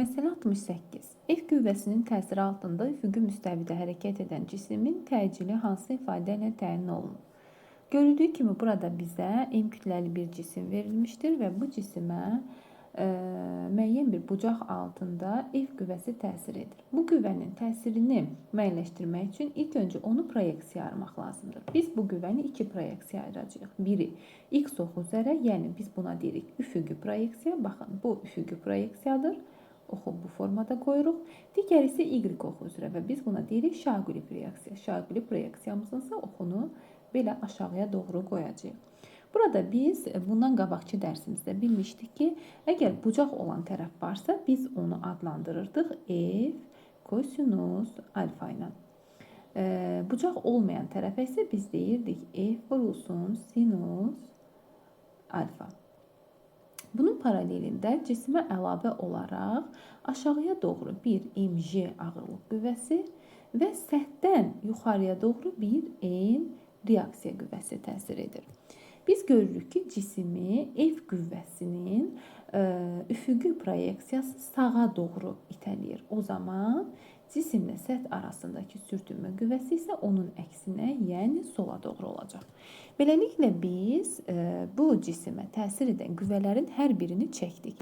Məsələ 68. F qüvvəsinin təsiri altında üfüqi müstəvidə hərəkət edən cismin təcili hansı ifadə ilə təyin olunur? Görüldüyü kimi burada bizə M kütləli bir cisim verilmişdir və bu cisimə müəyyən bir bucaq altında F qüvvəsi təsir edir. Bu qüvvənin təsirini müəyyənləşdirmək üçün ilk öncə onu proyeksiya ayırmaq lazımdır. Biz bu qüvvəni iki proyeksiya ayıracağıq. Biri X oxu üzərə, yəni biz buna deyirik üfüqi proyeksiya. Baxın, bu üfüqi proyeksiyadır. Oxu bu formada qoyuruq. Digəri isə Y oxu üzrə və biz buna deyirik şaquli proyeksiya. Şaquli proyeksiyamızın isə oxunu belə aşağıya doğru qoyacağıq. Burada biz bundan qabaqki dərsimizdə bilmişdik ki, əgər bucaq olan tərəf varsa, biz onu adlandırırdıq F kosinus alfa ilə. Bucaq olmayan tərəfə isə biz deyirdik F vurulsun sinus alfa. Bunun paralelində cisimə əlavə olaraq aşağıya doğru bir mg ağırlıq qüvvəsi və səthdən yuxarıya doğru bir n reaksiya qüvvəsi təsir edir. Biz görürük ki, cismi F qüvvəsinin üfüqi proyeksiyası sağa doğru itələyir. O zaman cisimlə səth arasındakı sürtünmə qüvvəsi isə onun əksinə, yəni sola doğru olacaq. Beləliklə biz bu cisimə təsir edən qüvvələrin hər birini çəkdik.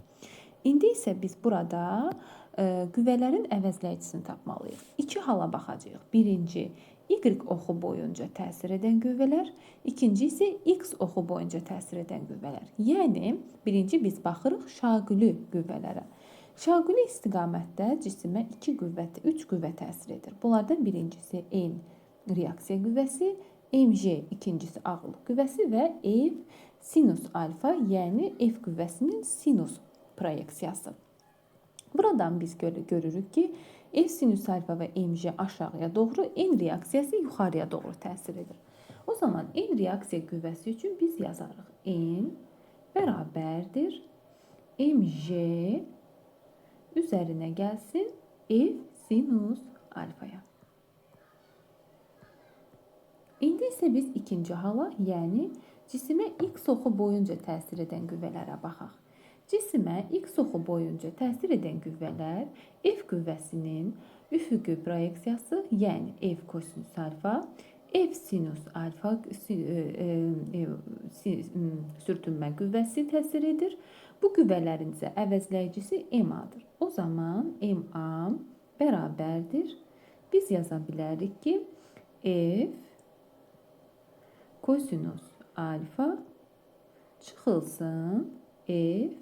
İndi isə biz burada qüvvələrin əvəzləyicisini tapmalıyıq. İki hala baxacağıq. Birinci, Y oxu boyunca təsir edən qüvvələr, ikinci isə X oxu boyunca təsir edən qüvvələr. Yəni, birinci biz baxırıq şaquli qüvvələrə. Şaquli istiqamətdə cisimə 3 qüvvə təsir edir. Bunlardan birincisi N reaksiya qüvvəsi, mg ikincisi ağırlıq qüvvəsi və F sinus alfa, yəni F qüvvəsinin sinus proyeksiyası. Buradan biz görürük ki, F sinus alfa və mg aşağıya doğru, N reaksiyası yuxarıya doğru təsir edir. O zaman N reaksiya qüvvəsi üçün biz yazarıq. N bərabərdir mg üzərinə gəlsin F sinus alfaya. İndi isə biz ikinci hala, yəni cisimə X oxu boyunca təsir edən qüvvələrə baxaq. Cisimə X oxu boyunca təsir edən qüvvələr F qüvvəsinin üfüqi proyeksiyası, yəni F kosinus alfa, F sinus alfa sürtünmə qüvvəsi təsir edir. Bu qüvvələrin isə əvəzləyicisi MA-dır. O zaman MA bərabərdir. Biz yaza bilərik ki, F kosinus alfa çıxılsın F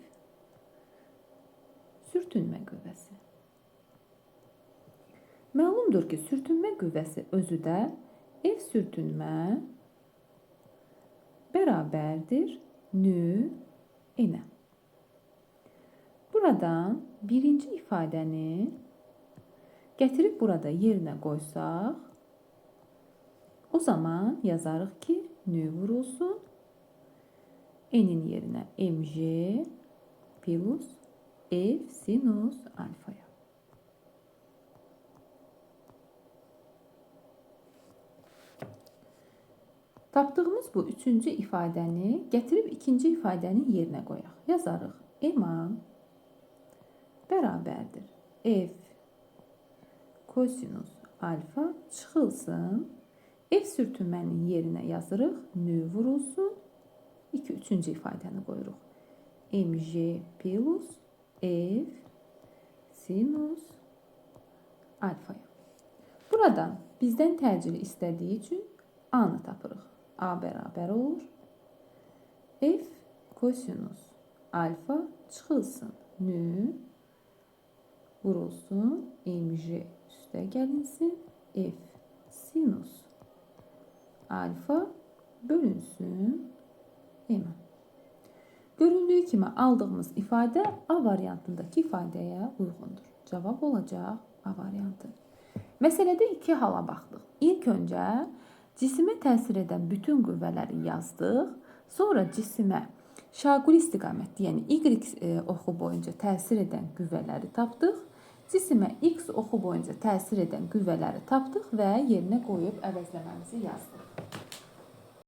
sürtünmə qüvvəsi. Məlumdur ki, sürtünmə qüvvəsi özü də F sürtünmə bərabərdir nü n-ə. Buradan birinci ifadəni gətirib burada yerinə qoysaq, o zaman yazarıq ki, nü vurulsun n-in yerinə mg plus F sinus alfaya. Tapdığımız bu üçüncü ifadəni gətirib ikinci ifadənin yerinə qoyaq. Yazarıq. MA bərabərdir. F kosinus alfa çıxılsın. F sürtünmənin yerinə yazırıq. Nü vurulsun. Üçüncü ifadəni qoyuruq. Mg plus F sinus alfaya. Buradan bizdən təcili istədiyi üçün A-nı tapırıq. A bərabər olur. F kosinus alfa çıxılsın. Nü vurulsun. Mg üstə gəlinsin. F sinus alfa bölünsün M. Görüldüyü kimi aldığımız ifadə A variantındakı ifadəyə uyğundur. Cavab olacaq A variantı. Məsələdə iki hala baxdıq. İlk öncə cisimə təsir edən bütün qüvvələri yazdıq. Sonra cisimə şaquli istiqamətli, yəni Y oxu boyunca təsir edən qüvvələri tapdıq. Cisimə X oxu boyunca təsir edən qüvvələri tapdıq və yerinə qoyub əvəzləməmizi yazdıq.